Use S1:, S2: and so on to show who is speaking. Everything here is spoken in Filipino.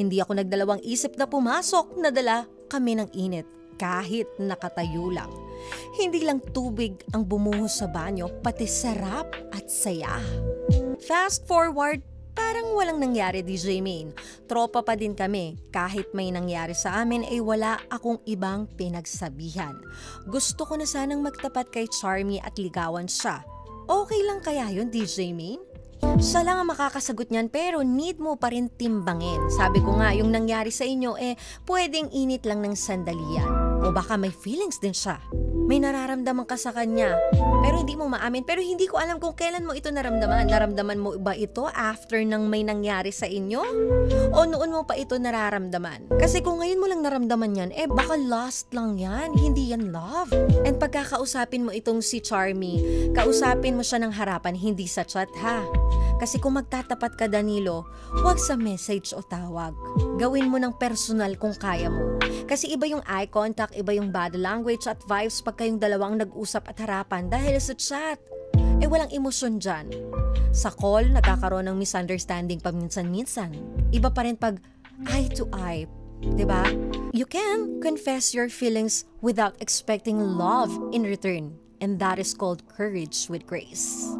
S1: Hindi ako nagdalawang isip na pumasok, nadala kami ng init kahit nakatayo lang. Hindi lang tubig ang bumuhos sa banyo, pati sarap at saya. Fast forward, parang walang nangyari, DJ Main. Tropa pa din kami. Kahit may nangyari sa amin ay wala akong ibang pinagsabihan. Gusto ko na sanang magtapat kay Charmy at ligawan siya. Okay lang kaya yun, DJ Main? Siya lang ang makakasagot niyan pero need mo pa rin timbangin. Sabi ko nga, yung nangyari sa inyo pwedeng init lang ng sandali yan. O baka may feelings din siya. May nararamdaman ka sa kanya pero hindi mo maamin. Pero hindi ko alam kung kailan mo ito naramdaman. Naramdaman mo ba ito after nang may nangyari sa inyo? O noon mo pa ito nararamdaman? Kasi kung ngayon mo lang naramdaman yan, baka lost lang yan. Hindi yan love. And pagkakausapin mo itong si Charmy, kausapin mo siya ng harapan, hindi sa chat ha. Kasi kung magtatapat ka, Danilo, huwag sa message o tawag. Gawin mo ng personal kung kaya mo. Kasi iba yung eye contact, iba yung body language at vibes pag kayong dalawang nag-usap at harapan dahil sa chat. Walang emosyon dyan. Sa call, nagkakaroon ng misunderstanding paminsan-minsan. Iba pa rin pag eye to eye. Diba? You can confess your feelings without expecting love in return. And that is called courage with grace.